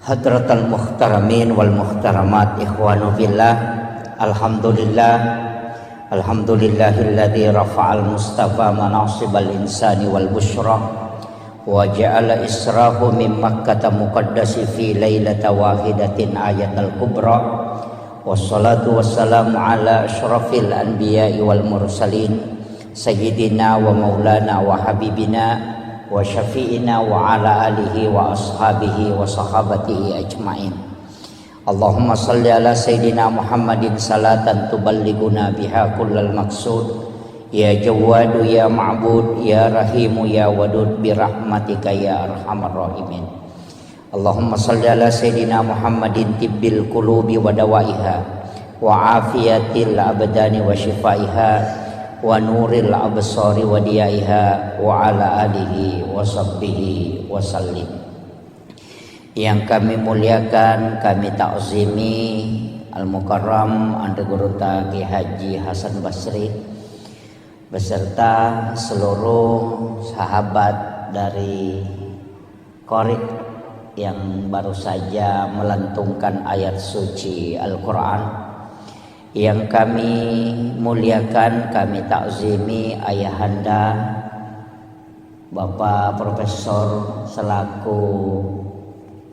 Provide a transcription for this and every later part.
Hadratal muhtaramin wal muhtaramat ikhwanu billah. Alhamdulillahilladzi rafa'al mustafa manasibal insani wal busyra wa ja'ala israhu min makkata muqaddasi fi lailata wahidatin ayatal kubra. Wassalatu wassalamu ala asyrafil anbiya'i wal mursalin sayyidina wa maulana wa habibina wa syafi'ina wa ala alihi wa ashabihi wa sahabatihi ajma'in. Allahumma salli ala sayyidina Muhammadin salatan tuballighuna biha kullal maqsud. Ya Jawadu ya Ma'bud ya Rahimu ya Wadud birahmatika ya arhamar rahimin. Allahumma salli ala sayyidina Muhammadin tibbil qulubi wa dawaiha wa afiyatil abdani wa shifaiha wa nuril absari wa diyaiha wa ala alihi wa sahbihi wa sallim. Yang kami muliakan, kami ta'zimi Al-Mukarram Anda Guru Ki Haji Hasan Basri beserta seluruh sahabat dari Qori yang baru saja melantunkan ayat suci Al-Quran. Yang kami muliakan, kami ta'zimi ayahanda Bapak Profesor selaku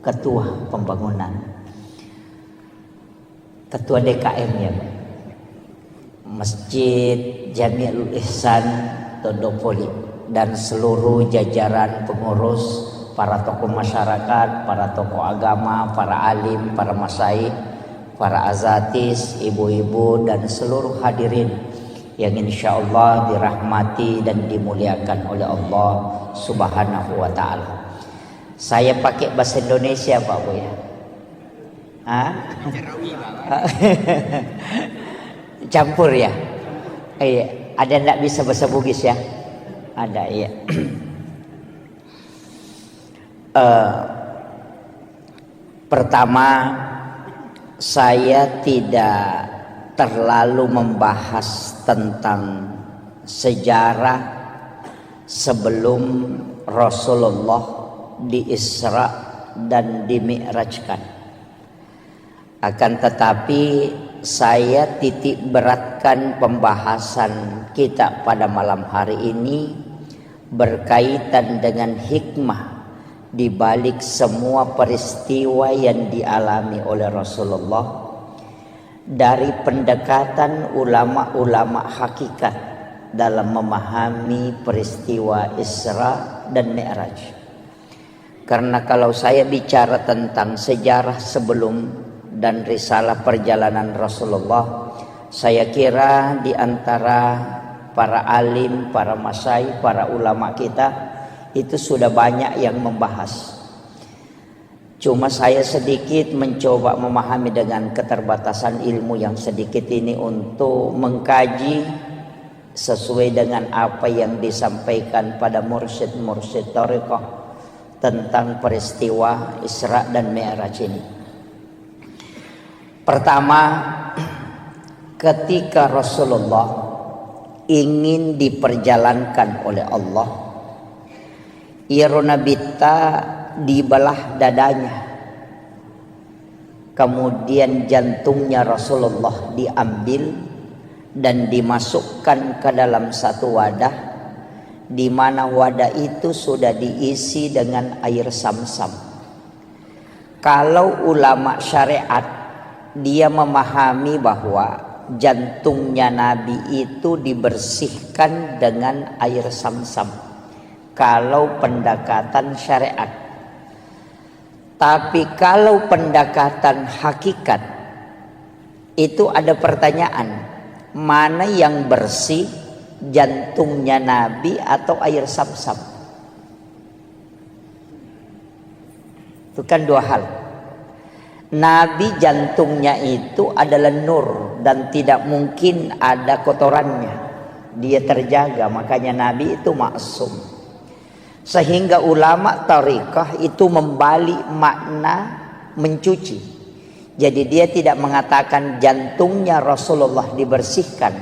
Ketua Pembangunan, Ketua DKM ya, Masjid Jami'ul Ihsan Tondopoli, dan seluruh jajaran pengurus, para tokoh masyarakat, para tokoh agama, para alim, para masyayikh, para azatis, ibu-ibu dan seluruh hadirin yang insya Allah dirahmati dan dimuliakan oleh Allah Subhanahu wa ta'ala. Saya pakai bahasa Indonesia Pak Bu ya? Campur ya? Iya. Ada enggak bisa bahasa Bugis ya? Ada iya. Pertama, saya tidak terlalu membahas tentang sejarah sebelum Rasulullah di Isra dan di Mi'rajkan. Akan tetapi saya titik beratkan pembahasan kita pada malam hari ini berkaitan dengan hikmah di balik semua peristiwa yang dialami oleh Rasulullah dari pendekatan ulama-ulama hakikat dalam memahami peristiwa Isra dan Mi'raj. Karena kalau saya bicara tentang sejarah sebelum dan risalah perjalanan Rasulullah, saya kira di antara para alim, para masyayikh, para ulama kita itu sudah banyak yang membahas. Cuma saya sedikit mencoba memahami dengan keterbatasan ilmu yang sedikit ini untuk mengkaji sesuai dengan apa yang disampaikan pada mursyid-mursyid thariqah tentang peristiwa Isra dan Mi'raj ini. Pertama, ketika Rasulullah ingin diperjalankan oleh Allah, Ironabita dibelah dadanya, kemudian jantungnya Rasulullah diambil dan dimasukkan ke dalam satu wadah, di mana wadah itu sudah diisi dengan air Zamzam. Kalau ulama syariat dia memahami bahwa jantungnya Nabi itu dibersihkan dengan air Zamzam kalau pendekatan syariat. Tapi kalau pendekatan hakikat itu ada pertanyaan, mana yang bersih, jantungnya Nabi atau air Zamzam? Itu kan dua hal. Nabi jantungnya itu adalah nur dan tidak mungkin ada kotorannya. Dia terjaga, makanya Nabi itu maksum. Sehingga ulama tariqah itu membalik makna mencuci. Jadi dia tidak mengatakan jantungnya Rasulullah dibersihkan,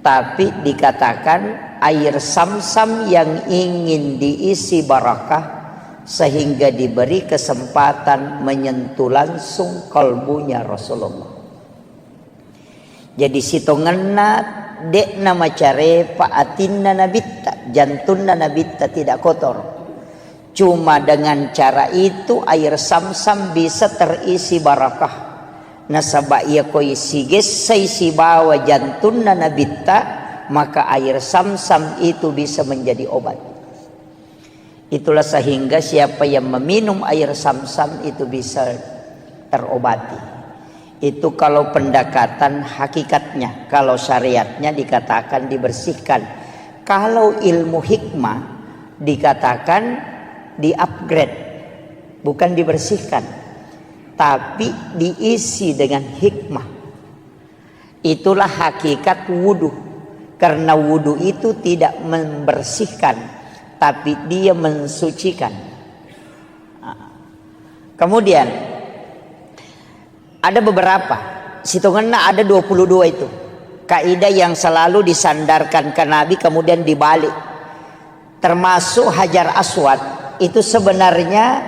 tapi dikatakan air Zamzam yang ingin diisi barakah sehingga diberi kesempatan menyentuh langsung kalbunya Rasulullah. Jadi situ ngena dek nama care paatinna nabitta, jantunna nabitta tidak kotor. Cuma dengan cara itu air Samsam bisa terisi barakah. Nasaba ia koi siges si bawa jantunna nabitta, maka air Samsam itu bisa menjadi obat. Itulah sehingga siapa yang meminum air Samsam itu bisa terobati. Itu kalau pendekatan hakikatnya. Kalau syariatnya dikatakan dibersihkan. Kalau ilmu hikmah dikatakan di-upgrade, bukan dibersihkan, tapi diisi dengan hikmah. Itulah hakikat wudu. Karena wudu itu tidak membersihkan, tapi dia mensucikan. Kemudian ada beberapa, hitungannya ada 22 itu. Kaidah yang selalu disandarkan ke Nabi kemudian dibalik. Termasuk Hajar Aswad itu sebenarnya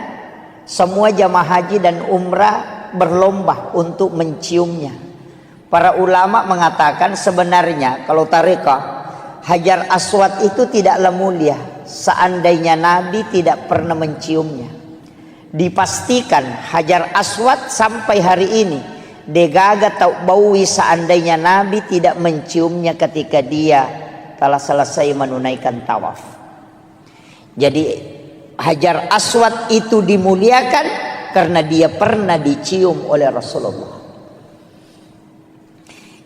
semua jamaah haji dan umrah berlomba untuk menciumnya. Para ulama mengatakan sebenarnya kalau tarekah Hajar Aswad itu tidaklah mulia seandainya Nabi tidak pernah menciumnya. Dipastikan Hajar Aswad sampai hari ini degaga tau baui seandainya Nabi tidak menciumnya ketika dia telah selesai menunaikan tawaf. Jadi Hajar Aswad itu dimuliakan karena dia pernah dicium oleh Rasulullah.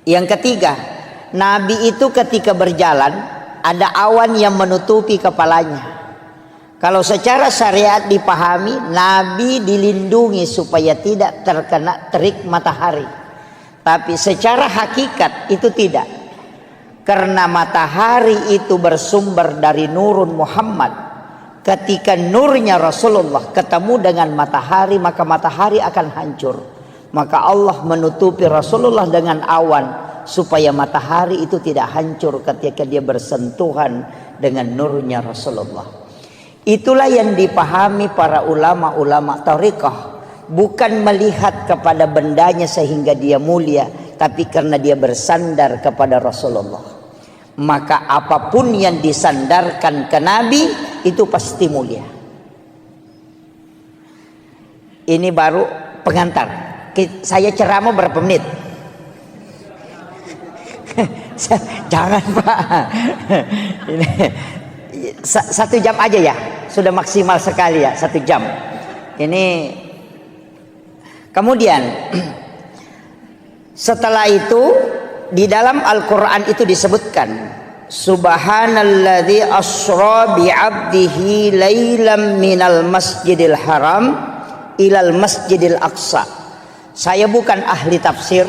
Yang ketiga, Nabi itu ketika berjalan ada awan yang menutupi kepalanya. Kalau secara syariat dipahami, Nabi dilindungi supaya tidak terkena terik matahari. Tapi secara hakikat itu tidak. Karena matahari itu bersumber dari nurun Muhammad. Ketika nurnya Rasulullah ketemu dengan matahari, maka matahari akan hancur. Maka Allah menutupi Rasulullah dengan awan supaya matahari itu tidak hancur ketika dia bersentuhan dengan nurnya Rasulullah. Itulah yang dipahami para ulama-ulama tariqah. Bukan melihat kepada bendanya sehingga dia mulia, tapi karena dia bersandar kepada Rasulullah. Maka apapun yang disandarkan ke Nabi itu pasti mulia. Ini baru pengantar. Saya ceramah berapa menit? Jangan Pak. Ini 1 jam aja ya. Sudah maksimal sekali ya 1 jam. Ini kemudian setelah itu di dalam Al-Quran itu disebutkan Subhanalladzi asra bi'abdihi laylam minal masjidil haram ilal masjidil aqsa. Saya bukan ahli tafsir,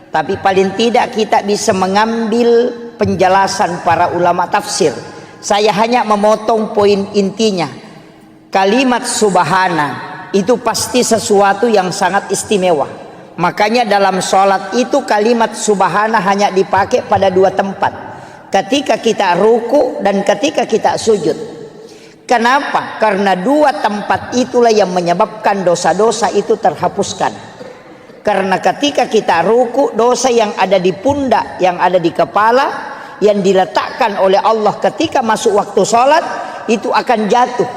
tapi paling tidak kita bisa mengambil penjelasan para ulama tafsir. Saya hanya memotong poin intinya. Kalimat subhana itu pasti sesuatu yang sangat istimewa. Makanya dalam sholat itu kalimat subhana hanya dipakai pada 2 tempat. Ketika kita ruku dan ketika kita sujud. Kenapa? Karena 2 tempat itulah yang menyebabkan dosa-dosa itu terhapuskan. Karena ketika kita ruku, dosa yang ada di pundak, yang ada di kepala, yang diletakkan oleh Allah ketika masuk waktu sholat, itu akan jatuh.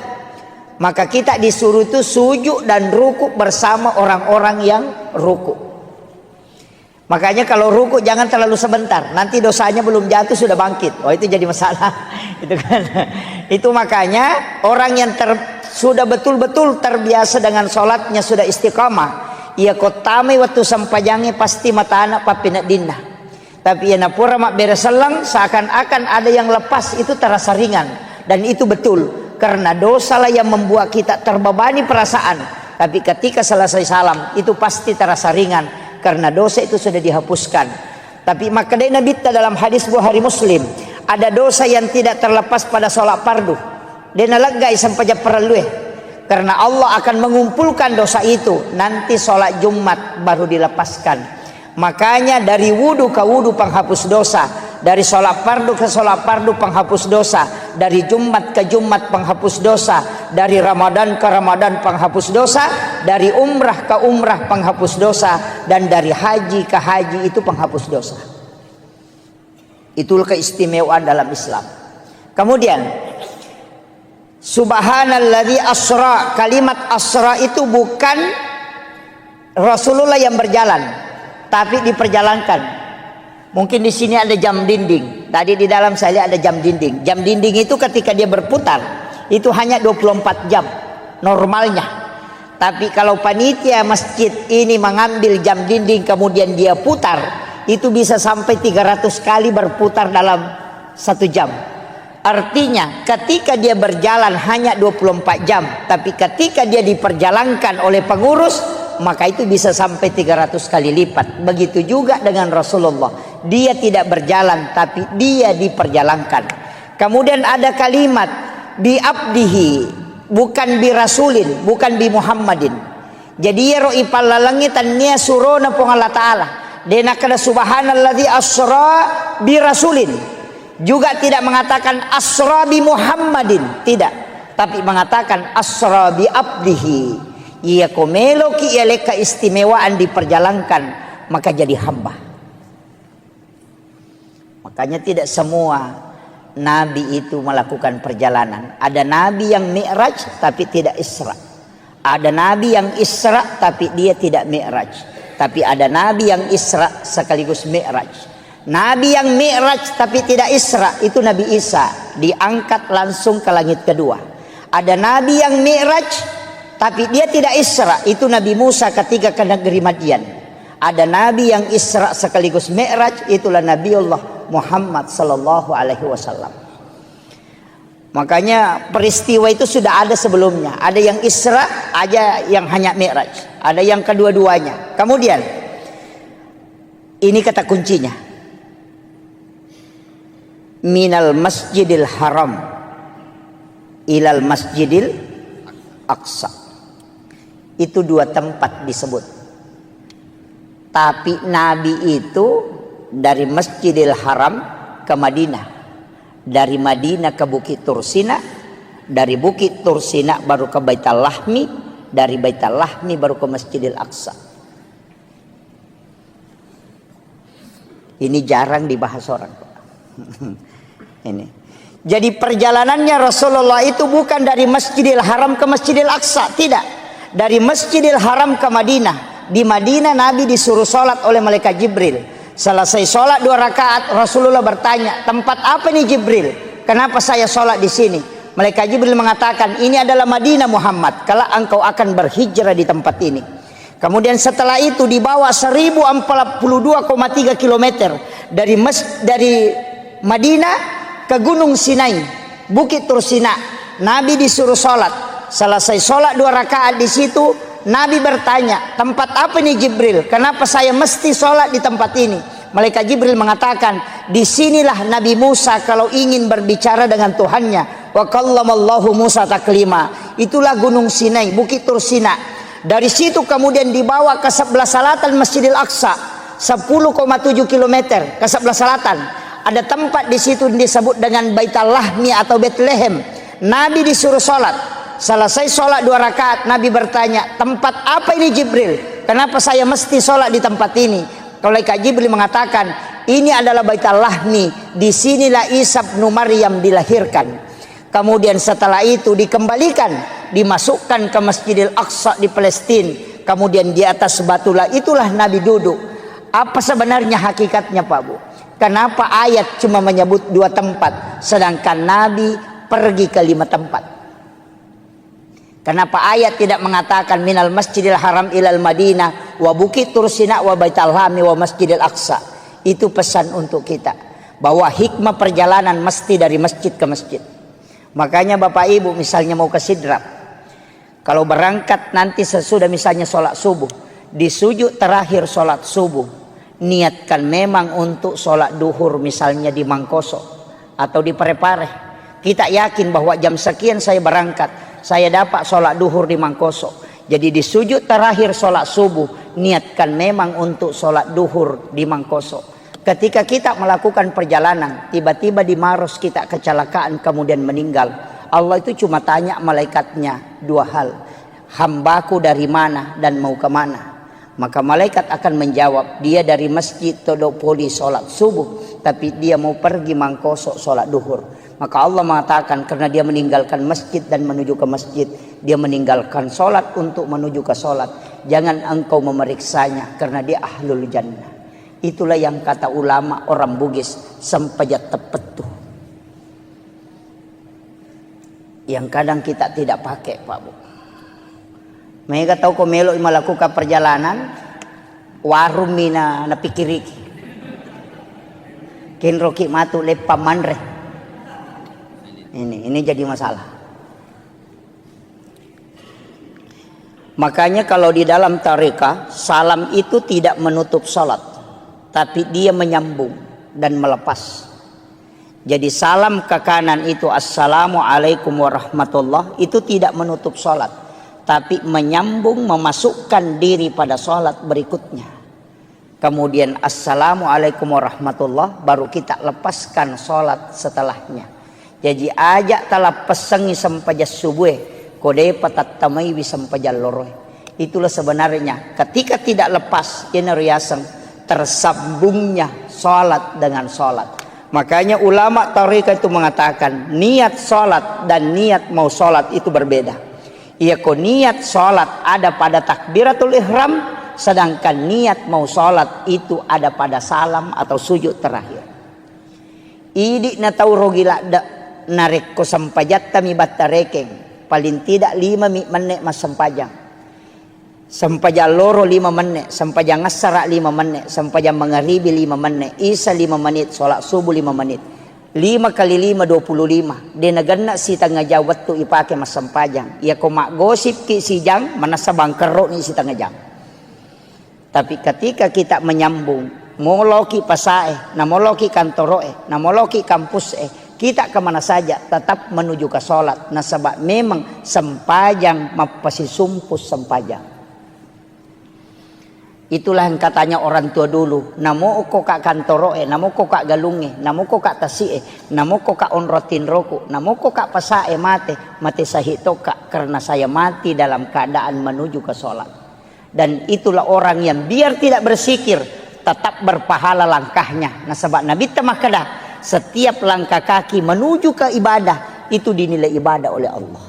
Maka kita disuruh itu sujud dan ruku bersama orang-orang yang ruku. Makanya kalau ruku jangan terlalu sebentar, nanti dosanya belum jatuh sudah bangkit. Oh itu jadi masalah. Itu kan. Itu makanya orang yang sudah betul-betul terbiasa dengan sholatnya, sudah istiqamah, ia kotame waktu sampajangi pasti mata anak papina dinna. Tapi ia napura mak bereselang seakan-akan ada yang lepas, itu terasa ringan. Dan itu betul. Karena dosa lah yang membuat kita terbebani perasaan. Tapi ketika selesai salam itu pasti terasa ringan. Karena dosa itu sudah dihapuskan. Tapi makanya Nabi dalam hadis Bukhari Muslim, ada dosa yang tidak terlepas pada sholat fardu. Dia nalagai sampai perlu. Karena Allah akan mengumpulkan dosa itu. Nanti sholat Jumat baru dilepaskan. Makanya dari wudu ke wudu penghapus dosa Dari sholat fardu ke sholat fardu penghapus dosa, dari Jumat ke Jumat penghapus dosa, dari Ramadan ke Ramadan penghapus dosa, dari umrah ke umrah penghapus dosa, dan dari haji ke haji itu penghapus dosa. Itulah keistimewaan dalam Islam. Kemudian subhanalladzi asra, kalimat asra itu bukan Rasulullah yang berjalan, tapi diperjalankan. Mungkin di sini ada jam dinding. Tadi di dalam saya lihat ada jam dinding. Jam dinding itu ketika dia berputar itu hanya 24 jam normalnya. Tapi kalau panitia masjid ini mengambil jam dinding kemudian dia putar, itu bisa sampai 300 kali berputar dalam 1 jam. Artinya ketika dia berjalan hanya 24 jam, tapi ketika dia diperjalankan oleh pengurus, maka itu bisa sampai 300 kali lipat. Begitu juga dengan Rasulullah. Dia tidak berjalan tapi dia diperjalankan. Kemudian ada kalimat bi abdihi, bukan bi rasulin, bukan bi Muhammadin. Jadi ya roi palalanggitan niya surona pong Allah Ta'ala. Dena kada subhanalladzi asra bi rasulin. Juga tidak mengatakan asra bi Muhammadin, tidak. Tapi mengatakan asra bi abdihi. Ia komelo ki ia leka istimewaan diperjalankan, maka jadi hamba. Makanya tidak semua nabi itu melakukan perjalanan. Ada nabi yang mi'raj tapi tidak isra. Ada nabi yang isra tapi dia tidak mi'raj. Tapi ada nabi yang isra sekaligus mi'raj. Nabi yang mi'raj tapi tidak isra itu Nabi Isa, diangkat langsung ke langit kedua. Ada nabi yang mi'raj tapi dia tidak isra, itu Nabi Musa ketika ke negeri Madian. Ada nabi yang isra sekaligus mi'raj, itulah Nabiullah Muhammad sallallahu alaihi wasallam. Makanya peristiwa itu sudah ada sebelumnya. Ada yang isra, ada yang hanya mi'raj, ada yang kedua-duanya. Kemudian ini kata kuncinya. Minal masjidil haram ilal masjidil aqsa. Itu 2 tempat disebut. Tapi Nabi itu dari Masjidil Haram ke Madinah, dari Madinah ke Bukit Tursina, dari Bukit Tursina baru ke Baitul Lahmi, dari Baitul Lahmi baru ke Masjidil Aqsa. Ini jarang dibahas orang. Ini. Jadi perjalanannya Rasulullah itu bukan dari Masjidil Haram ke Masjidil Aqsa, tidak. Dari Masjidil Haram ke Madinah. Di Madinah Nabi disuruh sholat oleh malaikat Jibril. Selesai sholat 2 rakaat, Rasulullah bertanya, tempat apa nih Jibril? Kenapa saya sholat di sini? Malaikat Jibril mengatakan, ini adalah Madinah Muhammad. Kalau engkau akan berhijrah di tempat ini. Kemudian setelah itu dibawa 1042,3 km dari Madinah ke Gunung Sinai, Bukit Tursina. Nabi disuruh sholat. Selesai sholat 2 rakaat di situ, Nabi bertanya, tempat apa nih Jibril? Kenapa saya mesti sholat di tempat ini? Malaikat Jibril mengatakan, disinilah Nabi Musa kalau ingin berbicara dengan Tuhannya. Wa kallamallahu Musa taklima. Itulah Gunung Sinai, Bukit Tursina. Dari situ kemudian dibawa ke sebelah selatan Masjidil Aqsa, 10,7 km ke sebelah selatan. Ada tempat di situ disebut dengan Baitul Lahmi atau Bethlehem. Nabi disuruh sholat. Selesai sholat 2 rakaat, Nabi bertanya, tempat apa ini Jibril? Kenapa saya mesti sholat di tempat ini? Malaikat Jibril mengatakan, ini adalah Baitul Lahmi. Disinilah Isa bin Maryam dilahirkan. Kemudian setelah itu dikembalikan, dimasukkan ke Masjidil Aqsa di Palestina. Kemudian di atas batulah itulah Nabi duduk. Apa sebenarnya hakikatnya Pak Bu? Kenapa ayat cuma menyebut 2 tempat, sedangkan Nabi pergi ke 5 tempat? Kenapa ayat tidak mengatakan minal masjidil haram ilal Madinah wa Bukit Tursina wa Baitul Lahmi wa Masjidil Aqsa? Itu pesan untuk kita, bahwa hikmah perjalanan mesti dari masjid ke masjid. Makanya Bapak Ibu misalnya mau ke Sidrap, kalau berangkat nanti sesudah misalnya sholat subuh, di sujud terakhir sholat subuh, niatkan memang untuk sholat duhur misalnya di Mangkoso atau di Parepare. Kita yakin bahwa jam sekian saya berangkat, saya dapat sholat duhur di Mangkoso. Jadi di sujud terakhir sholat subuh, niatkan memang untuk sholat duhur di Mangkoso. Ketika kita melakukan perjalanan, tiba-tiba di Maros kita kecelakaan kemudian meninggal, Allah itu cuma tanya malaikatnya dua hal. Hambaku dari mana dan mau kemana? Maka malaikat akan menjawab, dia dari masjid Todopoli sholat subuh, tapi dia mau pergi Mangkosok sholat duhur. Maka Allah mengatakan karena dia meninggalkan masjid dan menuju ke masjid, dia meninggalkan sholat untuk menuju ke sholat. Jangan engkau memeriksanya karena dia ahlul jannah. Itulah yang kata ulama orang Bugis, sempajat tepetuh. Yang kadang kita tidak pakai, Pak Bu. Mereka tahu kau melo melakukan perjalanan warung mina na pikiriki. Kenroki matu lepa manre. Ini jadi masalah. Makanya kalau di dalam tarekat salam itu tidak menutup salat, tapi dia menyambung dan melepas. Jadi salam ke kanan itu assalamualaikum warahmatullah itu tidak menutup salat, tapi menyambung memasukkan diri pada sholat berikutnya. Kemudian assalamualaikum warahmatullah baru kita lepaskan sholat setelahnya. Jadi ajak telah pesengi sampaja subuh kode patattamai sampaja loroy. Itulah sebenarnya ketika tidak lepas ini riasan tersambungnya sholat dengan sholat. Makanya ulama tarekat itu mengatakan niat sholat dan niat mau sholat itu berbeda. Ia niat sholat ada pada takbiratul ihram, sedangkan niat mau sholat itu ada pada salam atau sujud terakhir. Idi na tau rogila narik ko sampajat tami batarekeng paling tidak 5 menit mas sampajang. Sampaja loro 5 menit, sampaja ngasara 5 menit, sampaja mengharibi 5 menit, isa 5 menit, sholat subuh 5 menit. 5 kali 5 25. Dia nagana si tengah jawat tu ipake mas sampajang. Ia ko mak gosip ki si jang manasabang kerok ni si tengah jang. Tapi ketika kita menyambung, moloki pasae, namoloki kantoroe, namoloki kampus kita kemana saja tetap menuju ke sholat. Nasabak memang sampajang mapasi sumpus sampajang. Itulah yang katanya orang tua dulu, namo ko kak kantoroe, namo ko kak galunge, namo ko kak tasie, namo ko kak onrotin roku, namo ko kak pasae mate sahito kak karena saya mati dalam keadaan menuju ke sholat. Dan itulah orang yang biar tidak bersikir tetap berpahala langkahnya. Nah sebab Nabi temakada setiap langkah kaki menuju ke ibadah itu dinilai ibadah oleh Allah.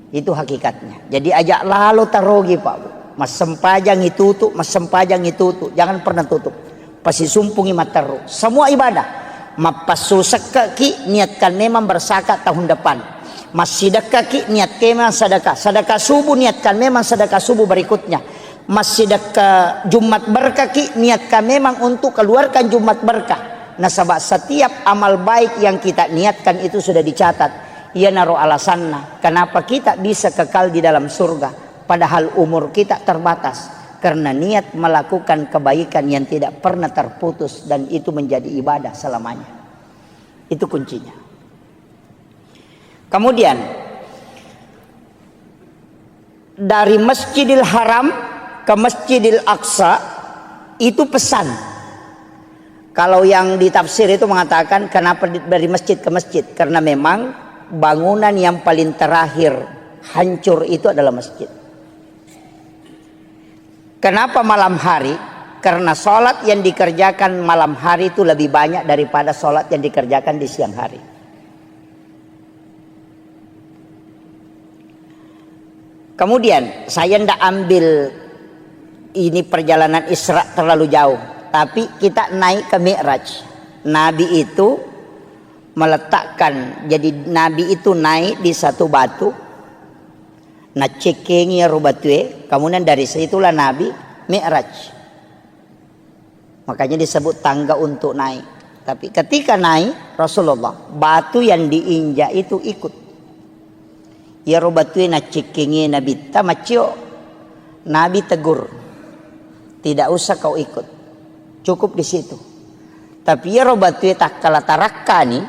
Itu hakikatnya. Jadi ajak lalu tarogi Pak Bu. Mas sempajang itu, mas sempajang itu, jangan pernah tutup. Pasti sumpungi materu. Semua ibadah. Mapasusak kaki niatkan memang bersakat tahun depan. Mas sedekah ki niat memang sedekah. Sedekah subuh niatkan memang sedekah subuh berikutnya. Mas sedekah Jumat berkah ki niatkan memang untuk keluarkan Jumat berkah. Nah sebab setiap amal baik yang kita niatkan itu sudah dicatat. Ia naruh alasannya. Kenapa kita bisa kekal di dalam surga? Padahal umur kita terbatas karena niat melakukan kebaikan yang tidak pernah terputus dan itu menjadi ibadah selamanya. Itu kuncinya. Kemudian dari Masjidil Haram ke Masjidil Aqsa itu pesan. Kalau yang ditafsir itu mengatakan kenapa dari masjid ke masjid? Karena memang bangunan yang paling terakhir hancur itu adalah masjid. Kenapa malam hari? Karena sholat yang dikerjakan malam hari itu lebih banyak daripada sholat yang dikerjakan di siang hari. Kemudian saya tidak ambil ini perjalanan Isra terlalu jauh, tapi kita naik ke Mi'raj. Nabi itu meletakkan, jadi Nabi itu naik di satu batu. Nah cekengi rubatue, kemudian dari situlah Nabi Mi'raj. Makanya disebut tangga untuk naik. Tapi ketika naik Rasulullah, batu yang diinjak itu ikut. Ya rubatue na cekengi Nabi tamacio. Nabi tegur, tidak usah kau ikut, cukup di situ. Tapi ya rubatue tak kala tarakani,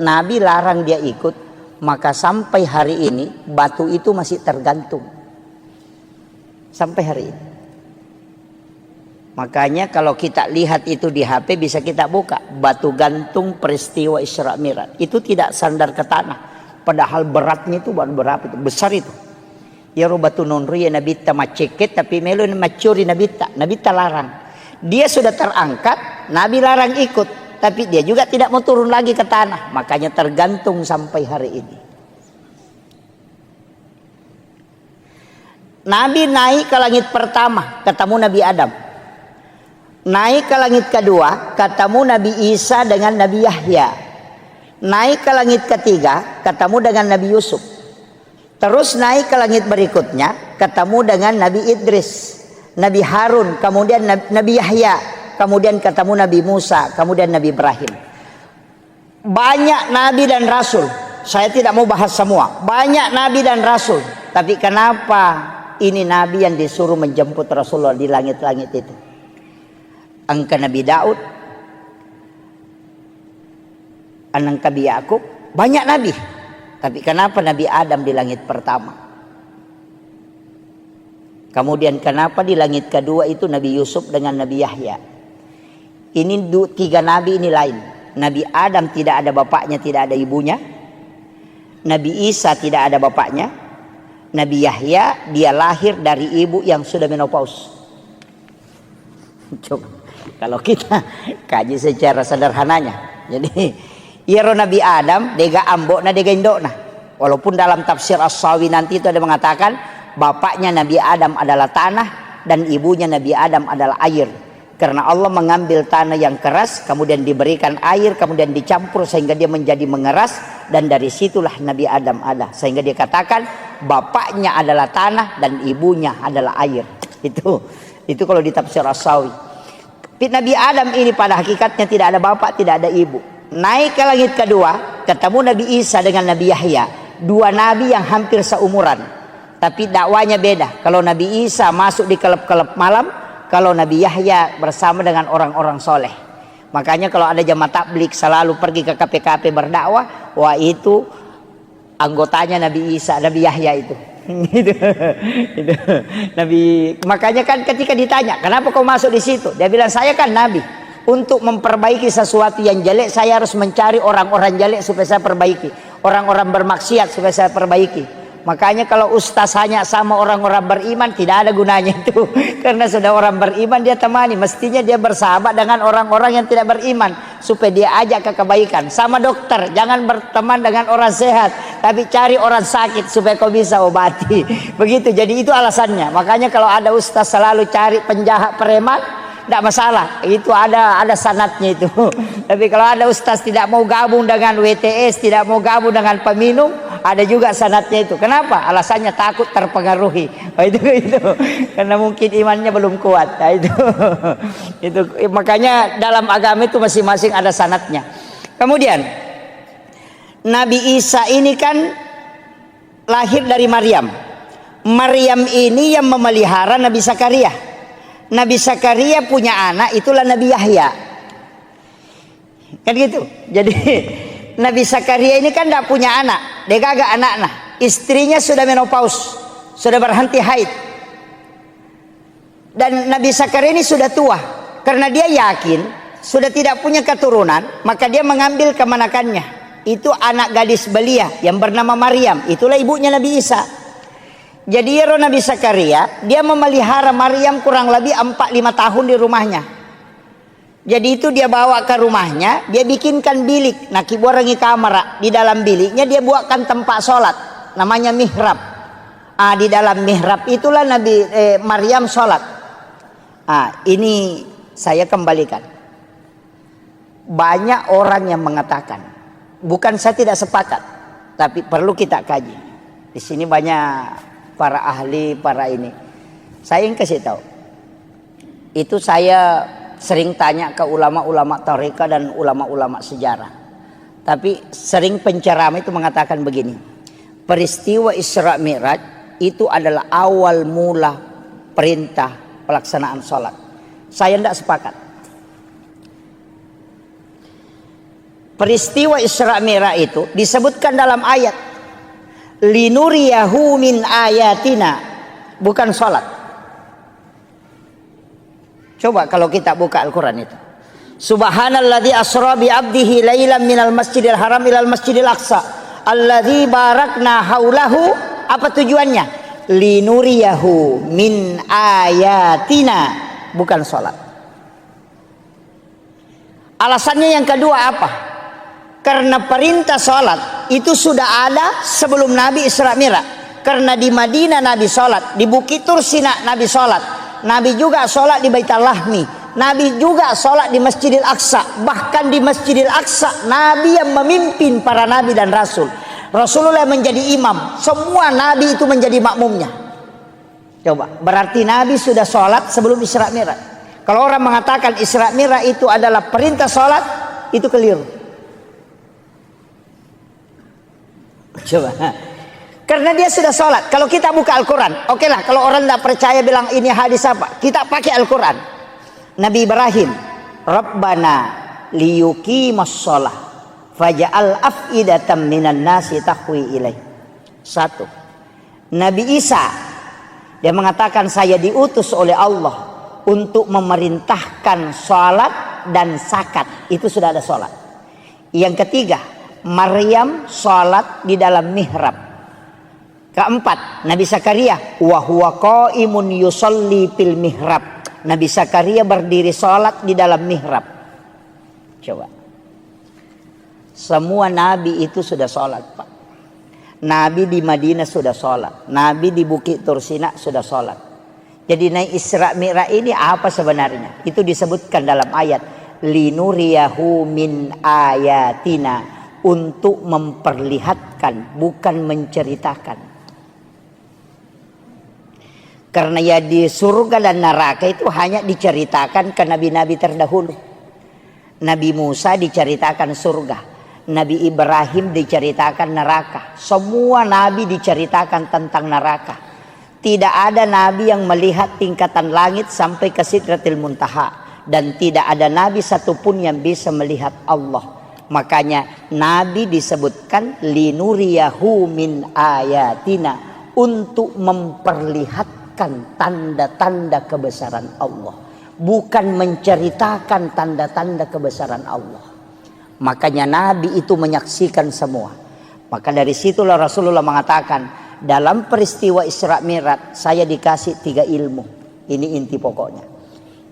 Nabi larang dia ikut. Maka sampai hari ini batu itu masih tergantung. Sampai hari ini. Makanya kalau kita lihat itu di HP bisa kita buka. Batu gantung peristiwa Isra Mi'raj. Itu tidak sandar ke tanah. Padahal beratnya itu berapa itu? Besar itu. Ya batu nonri ya nabita maceket tapi melo macuri nabita. Nabita larang. Dia sudah terangkat, Nabi larang ikut. Tapi dia juga tidak mau turun lagi ke tanah. Makanya tergantung sampai hari ini. Nabi naik ke langit pertama, ketemu Nabi Adam. Naik ke langit kedua, ketemu Nabi Isa dengan Nabi Yahya. Naik ke langit ketiga, ketemu dengan Nabi Yusuf. Terus naik ke langit berikutnya, ketemu dengan Nabi Idris, Nabi Harun, kemudian Nabi Yahya, kemudian ketemu Nabi Musa, kemudian Nabi Ibrahim. Banyak Nabi dan Rasul. Saya tidak mau bahas semua. Banyak Nabi dan Rasul. Tapi kenapa ini Nabi yang disuruh menjemput Rasulullah di langit-langit itu? Angka Nabi Daud, anak Nabi Yakub, banyak Nabi. Tapi kenapa Nabi Adam di langit pertama? Kemudian kenapa di langit kedua itu Nabi Yusuf dengan Nabi Yahya? Ini tiga Nabi ini lain. Nabi Adam tidak ada bapaknya, tidak ada ibunya. Nabi Isa tidak ada bapaknya. Nabi Yahya dia lahir dari ibu yang sudah menopause. Coba kalau kita kaji secara sederhananya, jadi iro Nabi Adam dega ambok na dega indok na. Walaupun dalam tafsir As-Sawi nanti itu ada mengatakan bapaknya Nabi Adam adalah tanah dan ibunya Nabi Adam adalah air. Karena Allah mengambil tanah yang keras, kemudian diberikan air, kemudian dicampur sehingga dia menjadi mengeras, dan dari situlah Nabi Adam ada. Sehingga dia katakan bapaknya adalah tanah dan ibunya adalah air. Itu kalau di tafsir As-Sawi. Nabi Adam ini pada hakikatnya tidak ada bapak, tidak ada ibu. Naik ke langit kedua, ketemu Nabi Isa dengan Nabi Yahya. Dua nabi yang hampir seumuran, tapi dakwanya beda. Kalau Nabi Isa masuk di kelab-kelab malam, kalau Nabi Yahya bersama dengan orang-orang soleh. Makanya kalau ada jamaah tabligh selalu pergi ke KPKP berdakwah, wah itu anggotanya Nabi Isa, Nabi Yahya itu. Gitu. Nabi, makanya kan ketika ditanya kenapa kau masuk di situ, dia bilang saya kan Nabi. Untuk memperbaiki sesuatu yang jelek, saya harus mencari orang-orang jelek supaya saya perbaiki, orang-orang bermaksiat supaya saya perbaiki. Makanya kalau ustaz hanya sama orang-orang beriman tidak ada gunanya itu. Karena sudah orang beriman dia temani, mestinya dia bersahabat dengan orang-orang yang tidak beriman supaya dia ajak ke kebaikan. Sama dokter, jangan berteman dengan orang sehat, tapi cari orang sakit supaya kau bisa obati. Begitu. Jadi itu alasannya. Makanya kalau ada ustaz selalu cari penjahat preman, tidak masalah, itu ada sanatnya itu. Tapi kalau ada ustaz tidak mau gabung dengan WTS, tidak mau gabung dengan peminum, ada juga sanatnya itu. Kenapa? Alasannya takut terpengaruhi. Itu karena mungkin imannya belum kuat. Itu makanya dalam agama itu masing-masing ada sanatnya. Kemudian Nabi Isa ini kan lahir dari Maryam. Maryam ini yang memelihara Nabi Zakaria. Nabi Zakaria punya anak, itulah Nabi Yahya. Kan gitu. Jadi Nabi Zakaria ini kan tidak punya anak, dia kagak anak. Istrinya sudah menopause, sudah berhenti haid. Dan Nabi Zakaria ini sudah tua. Karena dia yakin sudah tidak punya keturunan, maka dia mengambil kemanakannya. Itu anak gadis belia yang bernama Maryam, itulah ibunya Nabi Isa. Jadi Nabi Zakaria dia memelihara Maryam kurang lebih 4-5 tahun di rumahnya. Jadi itu dia bawa ke rumahnya, dia bikinkan bilik. Nah, kiborangi kamar, di dalam biliknya dia buatkan tempat sholat, namanya mihrab. Di dalam mihrab itulah Maryam sholat. Ini saya kembalikan. Banyak orang yang mengatakan, bukan saya tidak sepakat, tapi perlu kita kaji. Di sini banyak para ahli, para ini. Saya yang kasih tahu. Itu saya sering tanya ke ulama-ulama tarekat dan ulama-ulama sejarah. Tapi sering penceramah itu mengatakan begini. Peristiwa Isra Mi'raj itu adalah awal mula perintah pelaksanaan sholat. Saya tidak sepakat. Peristiwa Isra Mi'raj itu disebutkan dalam ayat linuriyahu min ayatina, bukan sholat. Coba kalau kita buka Al-Quran itu. Subhanalladzi asra bi 'abdihi lailan minal masjidil haram ilal masjidil aqsa alladzi barakna haulahu. Apa tujuannya? Linuriyahu min ayatina, bukan sholat. Alasannya yang kedua apa? Karena perintah sholat itu sudah ada sebelum Nabi Isra Mi'raj. Karena di Madinah Nabi sholat, di Bukit Tursina Nabi sholat, Nabi juga sholat di Baitul Lahmi, Nabi juga sholat di Masjidil Aqsa. Bahkan di Masjidil Aqsa Nabi yang memimpin para Nabi dan Rasul. Rasulullah menjadi imam, semua Nabi itu menjadi makmumnya. Coba, berarti Nabi sudah sholat sebelum Isra Mi'raj. Kalau orang mengatakan Isra Mi'raj itu adalah perintah sholat, itu keliru. Coba, karena dia sudah sholat. Kalau kita buka Al-Quran, oke lah. Kalau orang tidak percaya bilang ini hadis apa, kita pakai Al-Quran. Nabi Ibrahim, Rabbana liyuqimas sholah faja'al af'idatan minan nasi tahwi ilaih. Satu. Nabi Isa, dia mengatakan saya diutus oleh Allah untuk memerintahkan sholat dan zakat. Itu sudah ada sholat. Yang ketiga, Maryam sholat di dalam mihrab. Keempat, Nabi Zakaria wa huwa qaimun yusolli fil mihrab. Nabi Zakaria berdiri sholat di dalam mihrab. Coba. Semua Nabi itu sudah sholat, Pak. Nabi di Madinah sudah sholat. Nabi di Bukit Tursina sudah sholat. Jadi naik Isra Mi'raj ini apa sebenarnya? Itu disebutkan dalam ayat linuriyahu min ayatina, untuk memperlihatkan, bukan menceritakan. Karena ya di surga dan neraka itu hanya diceritakan ke nabi-nabi terdahulu. Nabi Musa diceritakan surga, Nabi Ibrahim diceritakan neraka. Semua nabi diceritakan tentang neraka. Tidak ada nabi yang melihat tingkatan langit sampai ke Sidratil Muntaha, dan tidak ada nabi satupun yang bisa melihat Allah. Makanya nabi disebutkan linuriyahu min ayatina, untuk memperlihatkan tanda-tanda kebesaran Allah, bukan menceritakan tanda-tanda kebesaran Allah. Makanya Nabi itu menyaksikan semua. Maka dari situlah Rasulullah mengatakan, dalam peristiwa Isra Mi'raj saya dikasih 3 ilmu. Ini inti pokoknya.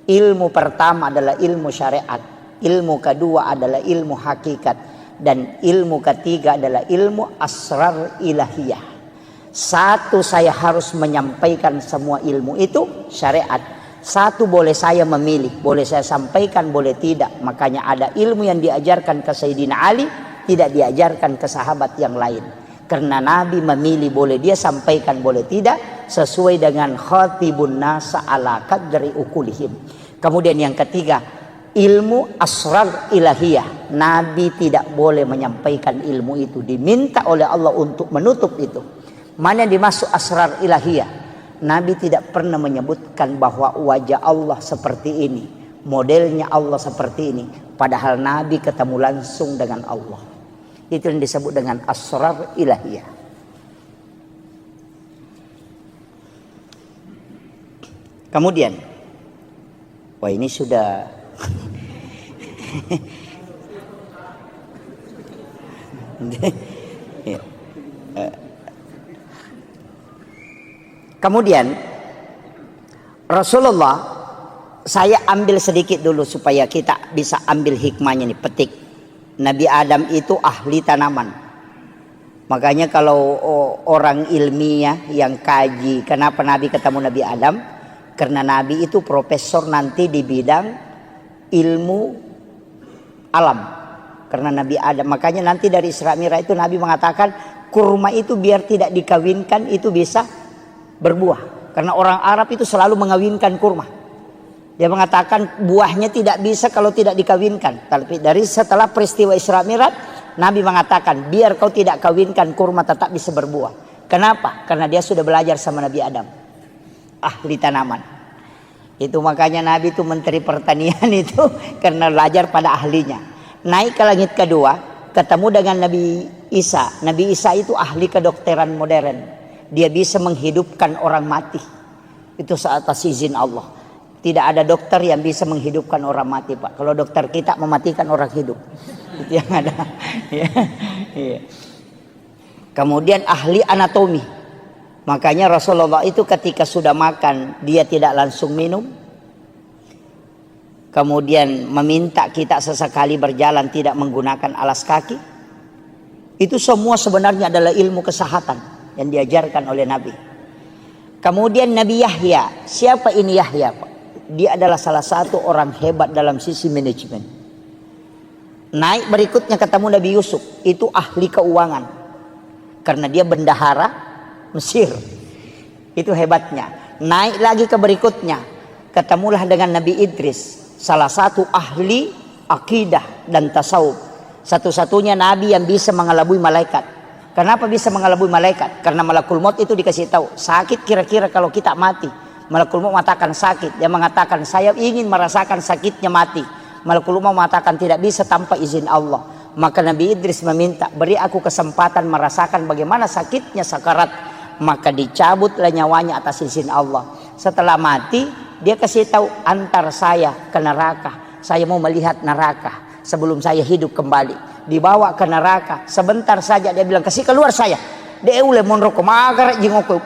Ilmu pertama adalah ilmu syariat, ilmu kedua adalah ilmu hakikat, dan ilmu ketiga adalah ilmu asrar ilahiyah. Satu, saya harus menyampaikan semua ilmu itu syariat. Satu, boleh saya memilih, boleh saya sampaikan, boleh tidak. Makanya ada ilmu yang diajarkan ke Sayyidina Ali, tidak diajarkan ke sahabat yang lain. Karena Nabi memilih, boleh dia sampaikan, boleh tidak, sesuai dengan khatibun nasa ala qadri ukulihim. Kemudian yang ketiga, ilmu asrar ilahiyah. Nabi tidak boleh menyampaikan ilmu itu, diminta oleh Allah untuk menutup itu. Mana yang dimaksud asrar ilahiyah? Nabi tidak pernah menyebutkan bahwa wajah Allah seperti ini, modelnya Allah seperti ini. Padahal Nabi ketemu langsung dengan Allah. Itu yang disebut dengan asrar ilahiyah. Kemudian, wah ini sudah kemudian Rasulullah, saya ambil sedikit dulu supaya kita bisa ambil hikmahnya nih, petik. Nabi Adam itu ahli tanaman. Makanya kalau orang ilmiah yang kaji kenapa Nabi ketemu Nabi Adam, karena Nabi itu profesor nanti di bidang ilmu alam. Karena Nabi Adam, makanya nanti dari Isra Mi'raj itu Nabi mengatakan kurma itu biar tidak dikawinkan itu bisa berbuah. Karena orang Arab itu selalu mengawinkan kurma. Dia mengatakan buahnya tidak bisa kalau tidak dikawinkan. Tapi dari setelah peristiwa Isra Mi'raj, Nabi mengatakan biar kau tidak kawinkan, kurma tetap bisa berbuah. Kenapa? Karena dia sudah belajar sama Nabi Adam, ahli tanaman. Itu makanya Nabi itu menteri pertanian itu karena belajar pada ahlinya. Naik ke langit kedua, ketemu dengan Nabi Isa. Nabi Isa itu ahli kedokteran modern. Dia bisa menghidupkan orang mati. Itu atas izin Allah. Tidak ada dokter yang bisa menghidupkan orang mati, Pak. Kalau dokter kita mematikan orang hidup. Itu yang ada. Ya. Kemudian ahli anatomi. Makanya Rasulullah itu ketika sudah makan, dia tidak langsung minum. Kemudian meminta kita sesekali berjalan tidak menggunakan alas kaki. Itu semua sebenarnya adalah ilmu kesehatan yang diajarkan oleh Nabi. Kemudian Nabi Yahya. Siapa ini Yahya, Pak? Dia adalah salah satu orang hebat dalam sisi manajemen. Naik berikutnya ketemu Nabi Yusuf. Itu ahli keuangan. Karena dia bendahara Mesir. Itu hebatnya. Naik lagi ke berikutnya. Ketemulah dengan Nabi Idris. Salah satu ahli akidah dan tasawuf. Satu-satunya Nabi yang bisa mengelabui malaikat. Kenapa bisa mengelabui malaikat? Karena malakul maut itu dikasih tahu. Sakit kira-kira kalau kita mati. Malakul maut mengatakan sakit. Dia mengatakan saya ingin merasakan sakitnya mati. Malakul maut mengatakan tidak bisa tanpa izin Allah. Maka Nabi Idris meminta, beri aku kesempatan merasakan bagaimana sakitnya sakarat. Maka dicabutlah nyawanya atas izin Allah. Setelah mati, dia kasih tahu, antar saya ke neraka. Saya mau melihat neraka sebelum saya hidup kembali. Dibawa ke neraka. Sebentar saja dia bilang, kasih keluar saya. Dia ule monroko magar jingoko.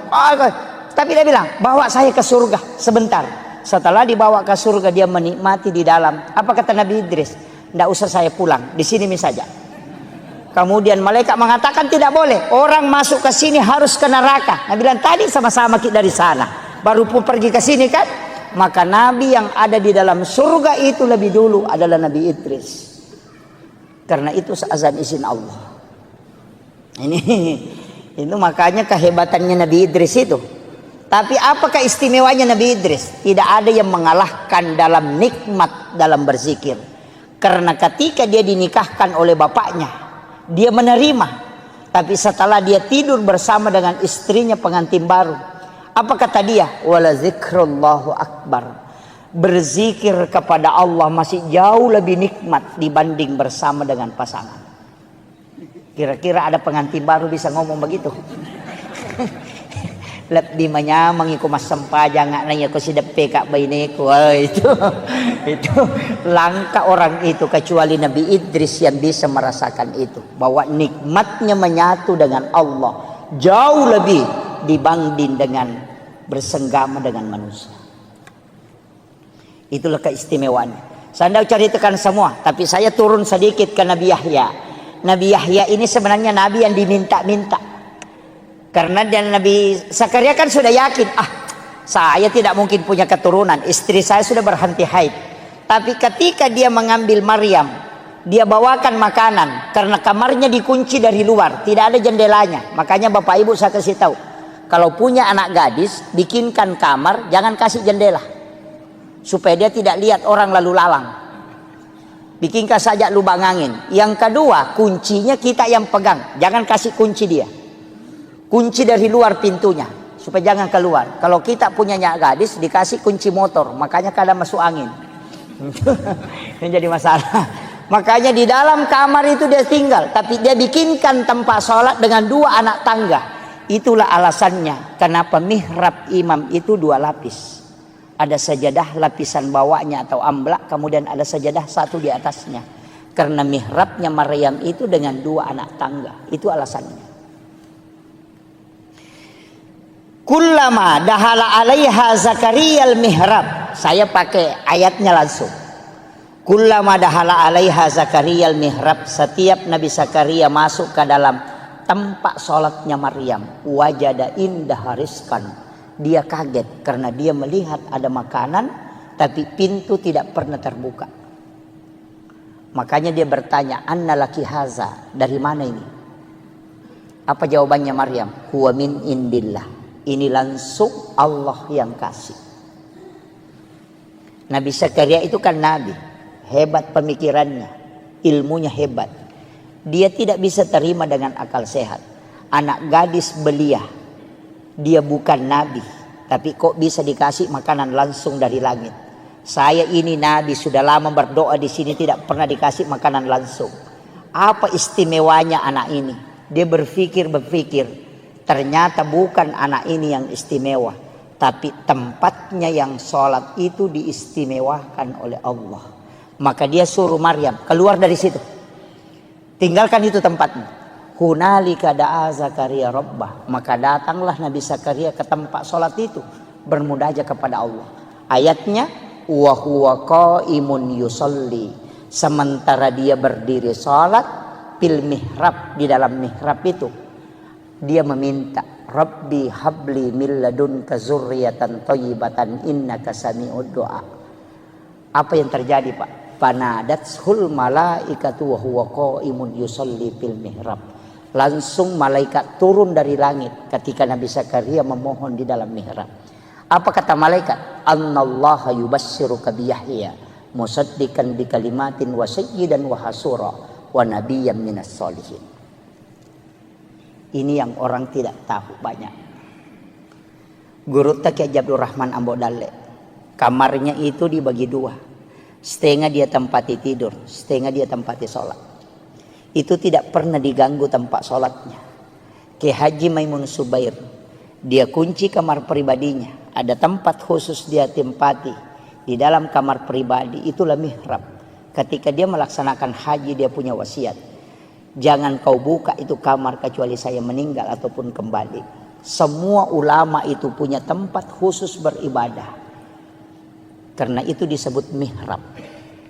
Tapi dia bilang, bawa saya ke surga sebentar. Setelah dibawa ke surga, dia menikmati di dalam. Apa kata Nabi Idris? Tidak usah saya pulang, di sini saja. Kemudian malaikat mengatakan tidak boleh. Orang masuk ke sini harus ke neraka. Nabi bilang, tadi sama-sama kita dari sana. Baru pun pergi ke sini kan? Maka Nabi yang ada di dalam surga itu lebih dulu adalah Nabi Idris. Karena itu seazan izin Allah. Itu makanya kehebatannya Nabi Idris itu. Tapi apakah istimewanya Nabi Idris? Tidak ada yang mengalahkan dalam nikmat dalam berzikir. Karena ketika dia dinikahkan oleh bapaknya, dia menerima. Tapi setelah dia tidur bersama dengan istrinya pengantin baru, apa kata dia? Wala zikrullahu akbar. Berzikir kepada Allah masih jauh lebih nikmat dibanding bersama dengan pasangan. Kira-kira ada pengantin baru bisa ngomong begitu? Lebih menyamangi ku mas sempajang nanya ku sidap pekak bainiku. Itu langka orang itu kecuali Nabi Idris yang bisa merasakan itu, bahwa nikmatnya menyatu dengan Allah jauh lebih dibanding dengan bersenggama dengan manusia. Itulah keistimewaannya. Saya tidak ceritakan semua, tapi saya turun sedikit ke Nabi Yahya. Nabi Yahya ini sebenarnya Nabi yang diminta-minta. Karena dan Nabi Zakaria kan sudah yakin, saya tidak mungkin punya keturunan, istri saya sudah berhenti haid. Tapi ketika dia mengambil Maryam, dia bawakan makanan karena kamarnya dikunci dari luar, tidak ada jendelanya. Makanya Bapak Ibu saya kasih tahu, kalau punya anak gadis, bikinkan kamar, jangan kasih jendela, supaya dia tidak lihat orang lalu lalang. Bikinkan saja lubang angin. Yang kedua, kuncinya kita yang pegang, jangan kasih kunci dia. Kunci dari luar pintunya supaya jangan keluar. Kalau kita punya anak gadis dikasih kunci motor, makanya kadang masuk angin. Ini jadi masalah. Makanya di dalam kamar itu dia tinggal, tapi dia bikinkan tempat sholat dengan 2 anak tangga. Itulah alasannya kenapa mihrab imam itu 2 lapis. Ada sajadah lapisan bawahnya atau amblak, kemudian ada sajadah satu di atasnya. Karena mihrabnya Maryam itu dengan 2 anak tangga. Itu alasannya. Kullama dahala alaiha Zakaria al-mihrab. Saya pakai ayatnya langsung. Kullama dahala alaiha Zakaria al-mihrab. Setiap Nabi Zakaria masuk ke dalam tempat sholatnya Maryam, wajada indah rizqan. Dia kaget karena dia melihat ada makanan, tapi pintu tidak pernah terbuka. Makanya dia bertanya, anna laki haza, dari mana ini? Apa jawabannya Maryam? Huwa min indillah. Ini langsung Allah yang kasih. Nabi Zakaria itu kan nabi, hebat pemikirannya, ilmunya hebat. Dia tidak bisa terima dengan akal sehat. Anak gadis belia, dia bukan nabi, tapi kok bisa dikasih makanan langsung dari langit. Saya ini nabi, sudah lama berdoa di sini tidak pernah dikasih makanan langsung. Apa istimewanya anak ini? Dia berpikir. Ternyata bukan anak ini yang istimewa, Tapi tempatnya yang sholat itu diistimewakan oleh Allah. Maka dia suruh Maryam keluar dari situ. Tinggalkan itu tempatnya. Hunalika da'a Zakaria rabbah. Maka datanglah Nabi Zakaria ke tempat sholat itu. Bermunajat kepada Allah. Ayatnya. Wa huwa qaimun yusalli. Sementara dia berdiri sholat. Fil mihrab. Di dalam mihrab itu. Dia meminta. Rabbi habli min ladunka zurriyatan thayyibatan innaka sami'ud du'a. Apa yang terjadi, Pak? Fanadathul malaikatu wa huwa qaimun yusalli fil mihrab. Langsung malaikat turun dari langit ketika Nabi Zakaria memohon di dalam mihrab. Apa kata malaikat? Annallaha yubassiruka bi Yahya musaddiqan bi kalimatin wa sayyidan wa hasura wa nabiyyan minas solihin. Ini yang orang tidak tahu banyak. Guru Kiai Abdul Rahman Ambo Dalle, kamarnya itu dibagi dua. Setengah dia tempati tidur, setengah dia tempati sholat. Itu tidak pernah diganggu tempat sholatnya. Kiai Haji Maimun Subair, dia kunci kamar pribadinya. Ada tempat khusus dia tempati di dalam kamar pribadi. Itulah mihrab. Ketika dia melaksanakan haji, dia punya wasiat. Jangan kau buka itu kamar kecuali saya meninggal ataupun kembali. Semua ulama itu punya tempat khusus beribadah. Karena itu disebut mihrab.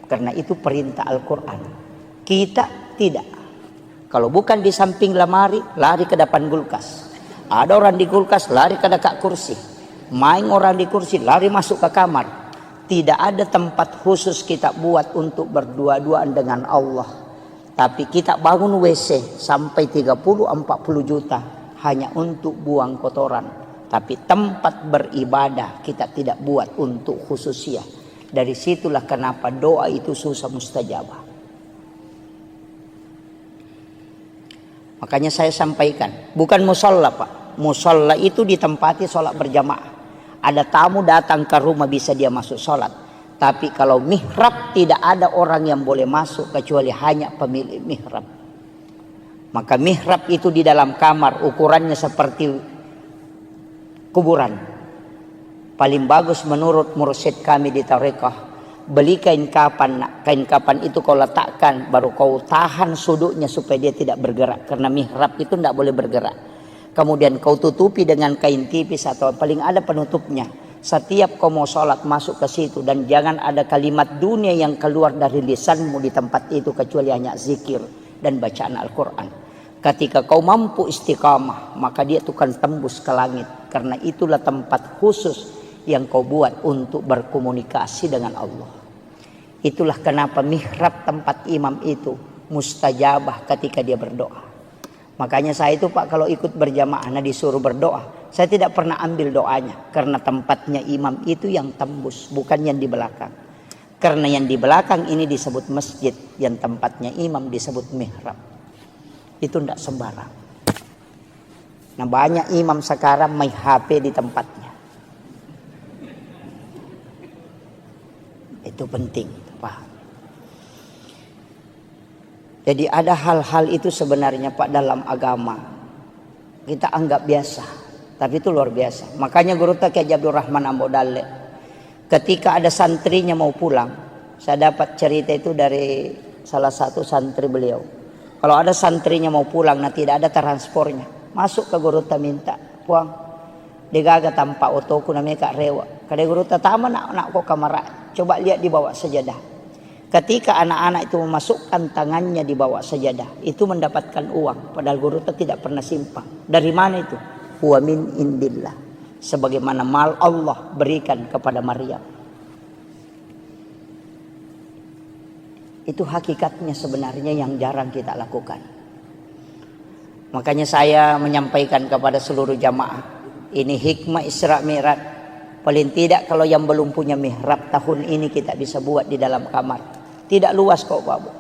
Karena itu perintah Al-Quran. Kita tidak. Kalau bukan di samping lemari, lari ke depan kulkas. Ada orang di kulkas, lari ke dekat kursi. Main orang di kursi, lari masuk ke kamar. Tidak ada tempat khusus kita buat untuk berdua-duaan dengan Allah. Tapi kita bangun WC sampai 30-40 juta hanya untuk buang kotoran. Tapi tempat beribadah kita tidak buat untuk khususiyah. Dari situlah kenapa doa itu susah mustajabah. Makanya saya sampaikan, bukan musola, Pak. Musola itu ditempati sholat berjamaah. Ada tamu datang ke rumah bisa dia masuk sholat. Tapi kalau mihrab tidak ada orang yang boleh masuk kecuali hanya pemilik mihrab. Maka mihrab itu di dalam kamar ukurannya seperti kuburan. Paling bagus menurut mursyid kami di tarekah, beli kain kapan. Kain kapan itu kau letakkan, baru kau tahan sudutnya supaya dia tidak bergerak. Karena mihrab itu tidak boleh bergerak. Kemudian kau tutupi dengan kain tipis atau paling ada penutupnya. Setiap kau mau sholat masuk ke situ. Dan jangan ada kalimat dunia yang keluar dari lisanmu di tempat itu kecuali hanya zikir dan bacaan Al-Quran. Ketika kau mampu istiqamah, maka dia itu akan tembus ke langit. Karena itulah tempat khusus yang kau buat untuk berkomunikasi dengan Allah. Itulah kenapa mihrab tempat imam itu mustajabah ketika dia berdoa. Makanya saya itu, Pak, kalau ikut berjamaah disuruh berdoa, saya tidak pernah ambil doanya. Karena tempatnya imam itu yang tembus, bukan yang di belakang. Karena yang di belakang ini disebut masjid, yang tempatnya imam disebut mihrab. Itu tidak sembarang. Nah, banyak imam sekarang main HP di tempatnya. Itu penting, Pak. Jadi ada hal-hal itu sebenarnya, Pak, dalam agama kita anggap biasa, tapi itu luar biasa. Makanya Guru Kiai Abdul Rahman Ambo Dalle, ketika ada santrinya mau pulang, saya dapat cerita itu dari salah satu santri beliau. Kalau ada santrinya mau pulang, tidak ada transportnya, masuk ke Guru minta, puang, digaga tanpa otoku namanya Kak Rewa. Kada Guru tama nak kok kamar, coba lihat di bawah sajadah. Ketika anak-anak itu memasukkan tangannya di bawah sajadah, itu mendapatkan uang. Padahal Guru tidak pernah simpang. Dari mana itu? Huwa min indillah. Sebagaimana mal Allah berikan kepada Maryam. Itu hakikatnya sebenarnya yang jarang kita lakukan. Makanya saya menyampaikan kepada seluruh jamaah, ini hikmah Isra Mi'raj. Paling tidak kalau yang belum punya mihrab tahun ini kita bisa buat di dalam kamar. Tidak luas kok, Bapak.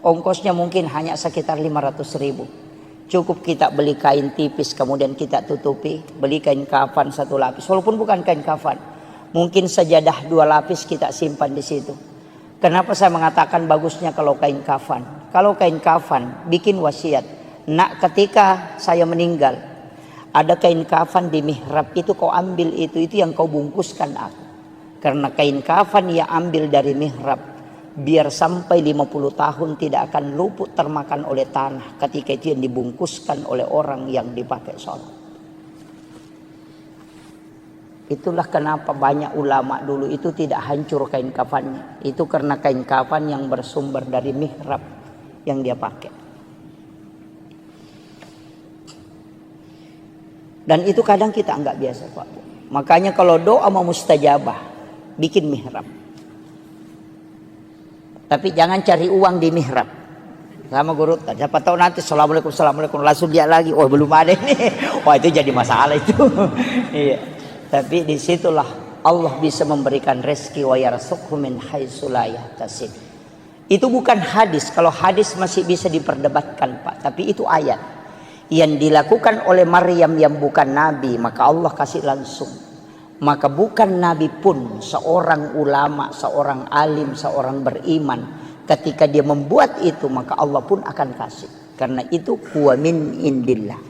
Ongkosnya mungkin hanya sekitar 500.000. Cukup kita beli kain tipis kemudian kita tutupi, beli kain kafan 1 lapis. Walaupun bukan kain kafan, mungkin sajadah 2 lapis kita simpan di situ. Kenapa saya mengatakan bagusnya kalau kain kafan? Kalau kain kafan bikin wasiat, nak ketika saya meninggal, ada kain kafan di mihrab itu, kau ambil itu yang kau bungkuskan aku. Karena kain kafan yang ambil dari mihrab, biar sampai 50 tahun tidak akan luput termakan oleh tanah ketika itu yang dibungkuskan oleh orang yang dipakai sholat. Itulah kenapa banyak ulama dulu itu tidak hancur kain kafannya. Itu karena kain kafan yang bersumber dari mihrab yang dia pakai. Dan itu kadang kita enggak biasa, Pak. Makanya kalau doa mau mustajabah, bikin mihrab. Tapi jangan cari uang di mihrab. Sama guru, siapa tahu nanti assalamualaikum langsung dia lagi. Oh belum ada ini. Wah itu jadi masalah itu. Iya. Tapi disitulah Allah bisa memberikan rezeki wa yarzuqhu min haitsu la yahtasib. Itu bukan hadis. Kalau hadis masih bisa diperdebatkan, Pak. Tapi itu ayat yang dilakukan oleh Maryam yang bukan nabi, maka Allah kasih langsung. Maka bukan nabi pun, seorang ulama, seorang alim, seorang beriman, ketika dia membuat itu maka Allah pun akan kasih. Karena itu huwa min indillah.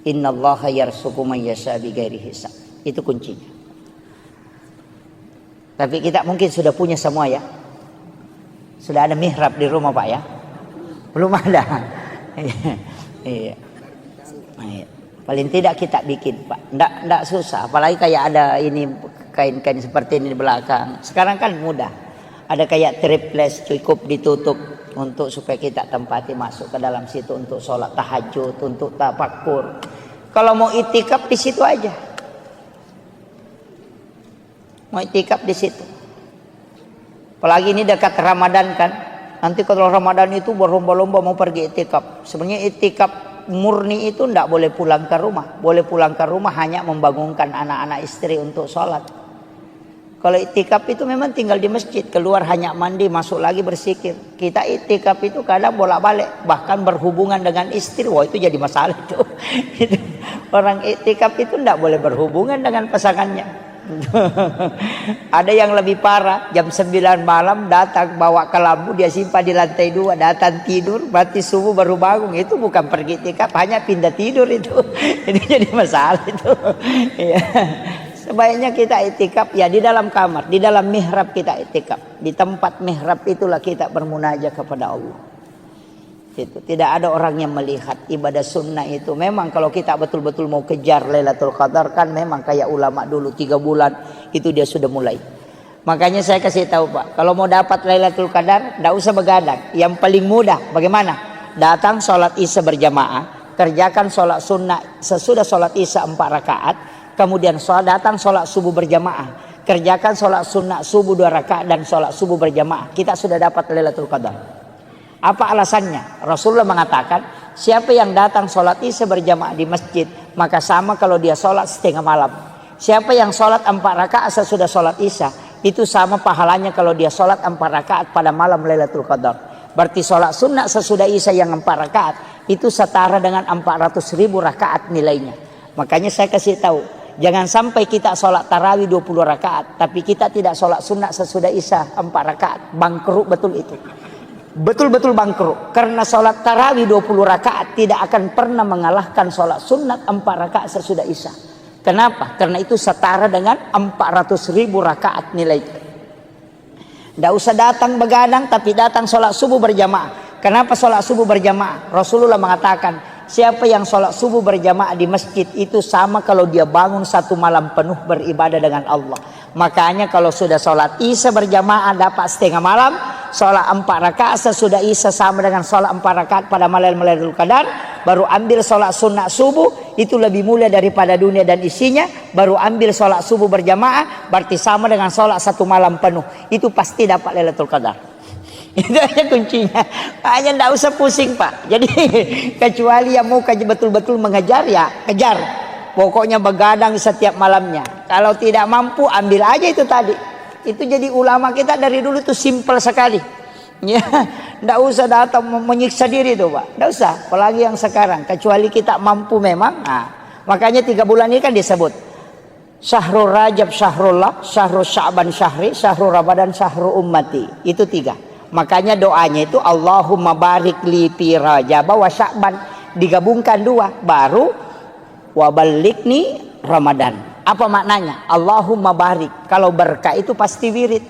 Innallaha yarzuqu man yasha bighairi hisab. Itu kuncinya. Tapi kita mungkin sudah punya semua ya. Sudah ada mihrab di rumah, Pak ya? Belum ada. Iya. Paling tidak kita bikin, Pak. Nggak susah. Apalagi kayak ada ini kain-kain seperti ini di belakang. Sekarang kan mudah. Ada kayak triples cukup ditutup untuk supaya kita tempati masuk ke dalam situ untuk sholat tahajud, untuk tafakur. Kalau mau itikaf di situ aja. Mau itikaf di situ. Apalagi ini dekat Ramadan kan. Nanti kalau Ramadan itu berlomba-lomba mau pergi itikaf. Sebenarnya itikaf murni itu tidak boleh pulang ke rumah. Boleh pulang ke rumah hanya membangunkan anak-anak istri untuk sholat. Kalau itikaf itu memang tinggal di masjid. Keluar hanya mandi, masuk lagi bersikir. Kita itikaf itu kadang bolak-balik. Bahkan berhubungan dengan istri. Wah itu jadi masalah itu. Orang itikaf itu tidak boleh berhubungan dengan pasangannya. Ada yang lebih parah, jam 9 malam datang bawa kelambu, dia simpan di lantai 2, datang tidur, berarti subuh baru bangun. Itu bukan pergi itikaf, hanya pindah tidur itu. Itu jadi masalah itu. Ya. Sebaiknya kita itikaf ya di dalam kamar, di dalam mihrab kita itikaf. Di tempat mihrab itulah kita bermunajat kepada Allah. Itu tidak ada orang yang melihat. Ibadah sunnah itu memang kalau kita betul-betul mau kejar Lailatul Qadar kan memang kayak ulama dulu 3 bulan itu dia sudah mulai. Makanya saya kasih tahu, Pak, kalau mau dapat Lailatul Qadar tidak usah begadang. Yang paling mudah bagaimana? Datang sholat isya berjamaah, kerjakan sholat sunnah sesudah sholat isya 4 rakaat, kemudian datang sholat subuh berjamaah, kerjakan sholat sunnah subuh 2 rakaat dan sholat subuh berjamaah. Kita sudah dapat Lailatul Qadar. Apa alasannya? Rasulullah mengatakan, siapa yang datang sholat isya berjamaah di masjid, maka sama kalau dia sholat setengah malam. Siapa yang sholat 4 rakaat sesudah sholat isya, itu sama pahalanya kalau dia sholat 4 rakaat pada malam Lailatul Qadar. Berarti sholat sunnah sesudah isya yang 4 rakaat, itu setara dengan 400.000 rakaat nilainya. Makanya saya kasih tahu, jangan sampai kita sholat tarawih 20 rakaat, tapi kita tidak sholat sunnah sesudah isya 4 rakaat. Bangkrut betul itu. Betul-betul bangkrut. Karena sholat tarawih 20 rakaat tidak akan pernah mengalahkan sholat sunat 4 rakaat sesudah isya. Kenapa? Karena itu setara dengan 400.000 rakaat nilai. Tidak usah datang begadang, tapi datang sholat subuh berjamaah. Kenapa sholat subuh berjamaah? Rasulullah mengatakan, siapa yang sholat subuh berjamaah di masjid itu sama kalau dia bangun 1 malam penuh beribadah dengan Allah. Makanya kalau sudah sholat isya berjamaah dapat setengah malam, sholat 4 rakaat sesudah isya sama dengan sholat 4 rakaat pada malam Lailatul Qadar, baru ambil sholat sunnah subuh, itu lebih mulia daripada dunia dan isinya, baru ambil sholat subuh berjamaah, berarti sama dengan sholat 1 malam penuh, itu pasti dapat Lailatul Qadar. Itu aja kuncinya. Hanya tidak usah pusing, Pak. Jadi kecuali yang mau betul-betul mengejar ya kejar. Pokoknya begadang setiap malamnya. Kalau tidak mampu ambil aja itu tadi. Itu jadi ulama kita dari dulu itu simpel sekali. Ya, tidak usah datang menyiksa diri tuh, Pak. Tidak usah. Apalagi yang sekarang. Kecuali kita mampu memang. Nah, makanya 3 bulan ini kan disebut Syahrul Rajab Syahrullah, Syahrul Sya'ban Syahri, Syahrul Ramadan Syahrul Ummati. Itu 3. Makanya doanya itu Allahumma barik li fi Rajab wa Sya'ban, digabungkan 2 baru wa ballighni Ramadan. Apa maknanya? Allahumma barik. Kalau berkah itu pasti wirid,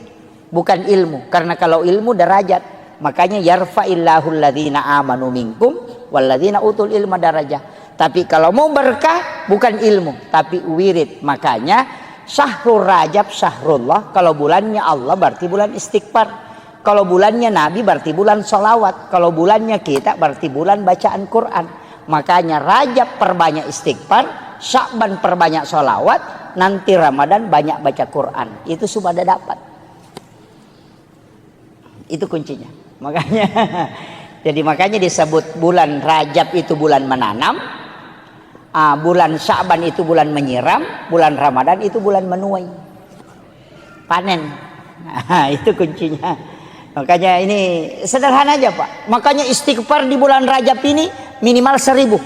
bukan ilmu. Karena kalau ilmu derajat. Makanya yarfa'illahu alladhina amanu minkum walladzina utul ilma darajah. Tapi kalau mau berkah bukan ilmu tapi wirid. Makanya syahrul Rajab syahrullah. Kalau bulannya Allah berarti bulan istighfar. Kalau bulannya Nabi berarti bulan sholawat. Kalau bulannya kita berarti bulan bacaan Quran. Makanya Rajab perbanyak istighfar, Sya'ban perbanyak sholawat, nanti Ramadan banyak baca Quran. Itu sudah dapat. Itu kuncinya. Makanya jadi makanya disebut bulan Rajab itu bulan menanam, bulan Sya'ban itu bulan menyiram, bulan Ramadan itu bulan menuai, panen. Itu kuncinya. Makanya ini sederhana aja Pak. Makanya istighfar di bulan Rajab ini minimal 1000.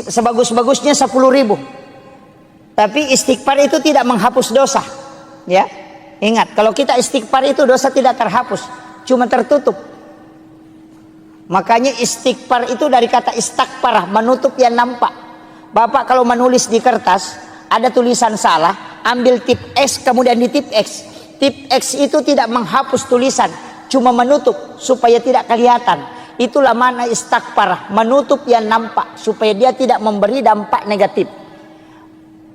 Sebagus-bagusnya 10.000. Tapi istighfar itu tidak menghapus dosa. Ya, ingat kalau kita istighfar itu dosa tidak terhapus, cuma tertutup. Makanya istighfar itu dari kata istakfarah, menutup yang nampak. Bapak kalau menulis di kertas ada tulisan salah, ambil tip X kemudian di tip X. Tip X itu tidak menghapus tulisan, cuma menutup supaya tidak kelihatan. Itulah makna istakfarah, menutup yang nampak supaya dia tidak memberi dampak negatif.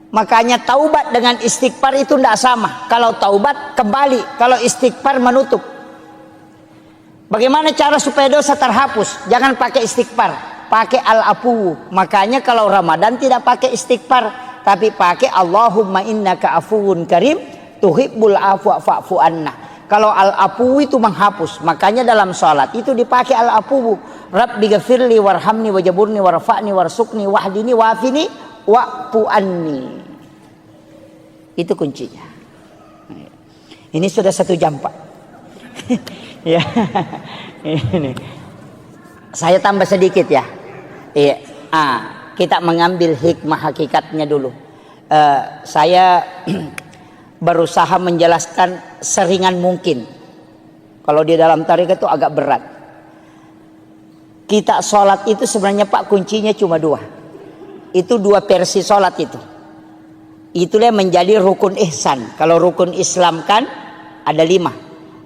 Makanya taubat dengan istighfar itu tidak sama. Kalau taubat kembali, kalau istighfar menutup. Bagaimana cara supaya dosa terhapus? Jangan pakai istighfar, pakai al-afu. Makanya kalau Ramadan tidak pakai istighfar, tapi pakai Allahumma innaka afuwun karim tuhibbul afwa fa'fu anna. Kalau al-afu itu menghapus, makanya dalam salat itu dipakai al-afu. Rabbi ghafirli warhamni wajaburni warfa'ni warsukni wahdini wafini wa'fu anni. Itu kuncinya. Ini sudah 1 jam Pak. Ya, ini. Saya tambah sedikit ya. Iya. Kita mengambil hikmah hakikatnya dulu. Saya berusaha menjelaskan seringan mungkin. Kalau di dalam tarekat itu agak berat. Kita sholat itu sebenarnya Pak kuncinya cuma 2. Itu 2 versi sholat itu. Itulah menjadi rukun ihsan. Kalau rukun Islam kan ada 5.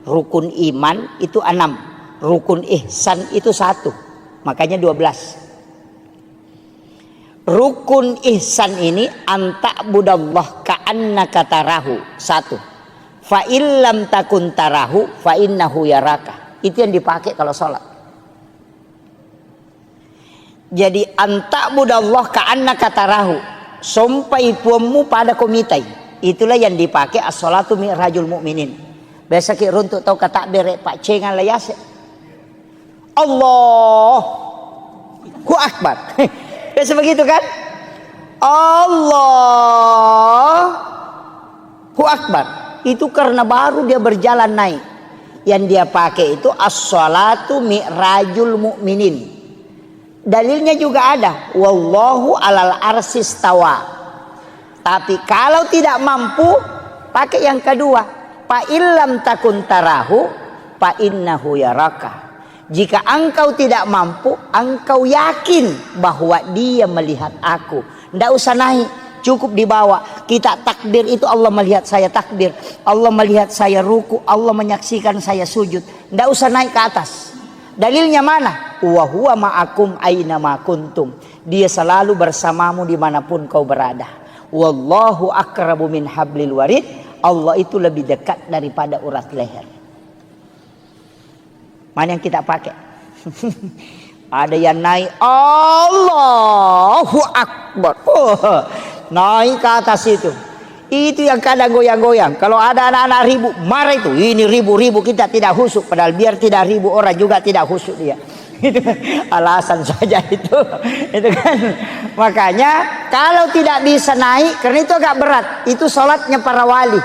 Rukun iman itu 6. Rukun ihsan itu 1. Makanya 12. Rukun ihsan ini anta'budallah ka'annaka tarahu. 1. Fa illam takun tarahu fa innahu yaraka. Itu yang dipakai kalau sholat. Jadi anta'budallah ka'annaka tarahu. Sampai puamu pada komitai. Itulah yang dipakai as-sholatu mi'rajul mu'minin. Biasa ki runtuk tau kata bere Pak cengan layase. Allahu akbar. Biasa begitu kan? Allahu akbar. Itu karena baru dia berjalan naik. Yang dia pakai itu as-sholatu mi'rajul mu'minin. Dalilnya juga ada, wallahu alal arsis tawa. Tapi kalau tidak mampu, pakai yang kedua, fa illam takun tarahu fa innahu yaraka. Jika engkau tidak mampu, engkau yakin bahwa dia melihat aku. Tidak usah naik, cukup dibawa. Kita takbir itu Allah melihat saya takbir, Allah melihat saya ruku, Allah menyaksikan saya sujud. Tidak usah naik ke atas. Dalilnya mana? Wa huwa ma'akum aina ma kuntum. Dia selalu bersamamu dimanapun kau berada. Wallahu akrabu min hablil warid. Allah itu lebih dekat daripada urat leher. Mana yang kita pakai? Ada yang naik Allahu akbar. Naik ke atas itu. Itu yang kadang goyang-goyang. Kalau ada anak-anak ribu, marah itu. Ini ribu-ribu kita tidak khusyuk. Padahal biar tidak ribu orang juga tidak khusyuk dia. Itu alasan saja itu. Itu kan. Makanya kalau tidak bisa naik, karena itu agak berat. Itu sholatnya para wali.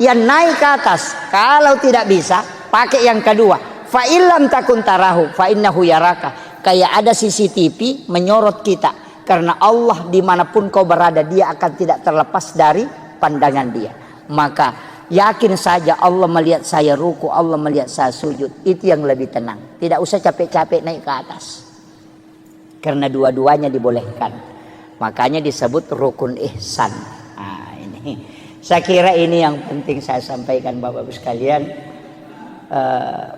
Yang naik ke atas. Kalau tidak bisa, pakai yang kedua. Fa illam takun tarahu fa innahu yaraka. Kayak ada CCTV menyorot kita. Karena Allah dimanapun kau berada, dia akan tidak terlepas dari pandangan dia. Maka yakin saja Allah melihat saya ruku, Allah melihat saya sujud. Itu yang lebih tenang. Tidak usah capek-capek naik ke atas. Karena dua-duanya dibolehkan. Makanya disebut rukun ihsan. Nah, ini saya kira ini yang penting saya sampaikan Bapak-Ibu sekalian.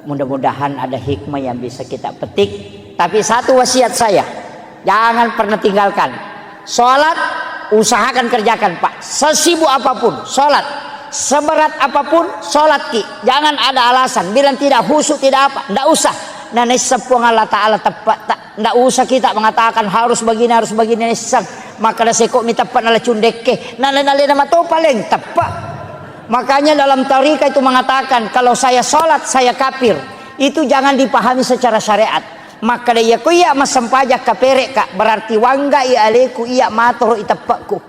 Mudah-mudahan ada hikmah yang bisa kita petik. Tapi satu wasiat saya, jangan pernah tinggalkan sholat. Usahakan kerjakan Pak, sesibuk apapun sholat, seberat apapun sholat ki. Jangan ada alasan bilang tidak khusyuk tidak apa, tidak usah. Nah nisapung Allah Ta'ala tepat, tidak usah kita mengatakan harus begini nisap. Maka dah sekok minta tepat nala cundeke nala nama tu paling tepat. Makanya dalam tarikah itu mengatakan kalau saya sholat saya kafir, itu jangan dipahami secara syariat. Maka dia ku iya masampajak kaperek kak, berarti wangga iya aleku iya matoro itapakku.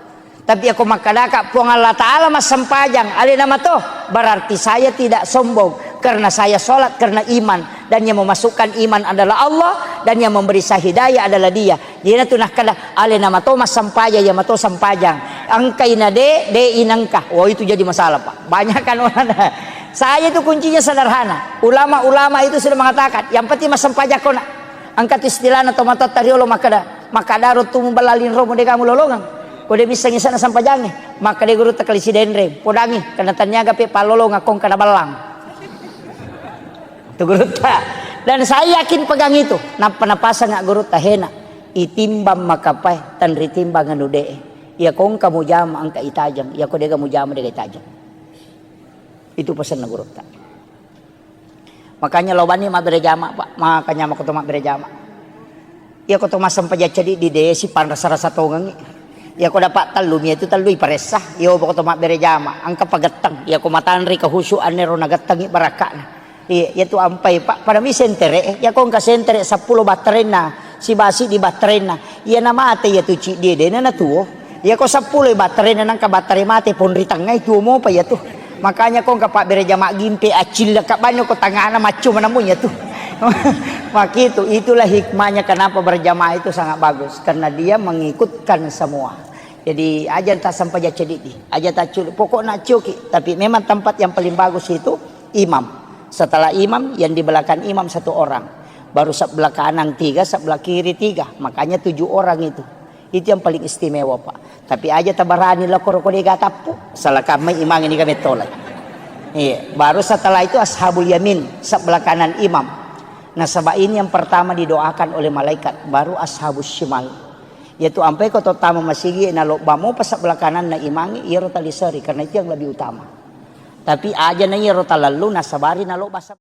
Tapi aku makadaka puang Allah Ta'ala masampajang ale nama toh, berarti saya tidak sombong karena saya sholat karena iman, dan yang memasukkan iman adalah Allah, dan yang memberi saya hidayah adalah Dia. Dia tu nak kada ale nama toh masampaja ya mato sampajang angkai nade de inangkah. Oh itu jadi masalah Pak. Banyak kan orang. Saya itu kuncinya sederhana. Ulama-ulama itu sudah mengatakan yang penting masampajak kau nak angkat istilah atau mata tariolo maka darut tu membalalin romo de kamu lolongan ko de bisa ngisana sampajangnya maka de guru takalisi denre podangi kana tanyaga pe palolong akong kana balang tu guru ta. Dan saya yakin pegang itu napa-napasa nga guru tahena itimbang makapai tan ritimbang anu de ya kong kamu jama angka itajang ya ko de kamu jama de itajang. Itu pesan na guru ta. Makanya lobani ma berjama Pak, makanya ma kutu ma berjama. Ya kutu masam paja jadi di desi pan rasa-rasa tongang. Ya ko dapat talumi itu talui paresah. Ya kutu ma berjama, angka pagatang. Ya ko matanri kahusyuan nero nagatang baraka. Ya tu ampai Pak pada mi sentere. Ya ko ka sentere 10 baterai na si basi di baterai na. Ya nama ate ya tu ci dia na tuo. Ya ko 10 baterai na nang ka baterai mate pon ritangai tuo mo pa ya tu. Makanya kong kapak berjamaah gimpe acil kak banyak ko tangana macu manamunya tuh. Maka itulah hikmahnya kenapa berjamaah itu sangat bagus karena dia mengikutkan semua. Jadi aja tak sampai jadi di, aja tak culi pokok nak cuki. Tapi memang tempat yang paling bagus itu imam. Setelah imam yang di belakang imam 1 orang, baru sebelah kanan 3, sebelah kiri 3. Makanya 7 orang itu. Itu yang paling istimewa Pak. Tapi aja tabarani lah korokode gatapu. Salah kami imam ini kami tolak. Iya. Baru setelah itu ashabul yamin sebelah kanan imam. Nah sebab ini yang pertama didoakan oleh malaikat. Baru ashabus shimal. Yaitu ampai kau tamu masigi na lobamu pas sebelah kanan na imangi iya rota lisari karena itu yang lebih utama. Tapi aja na iya rota lalu na sabari na lo basa.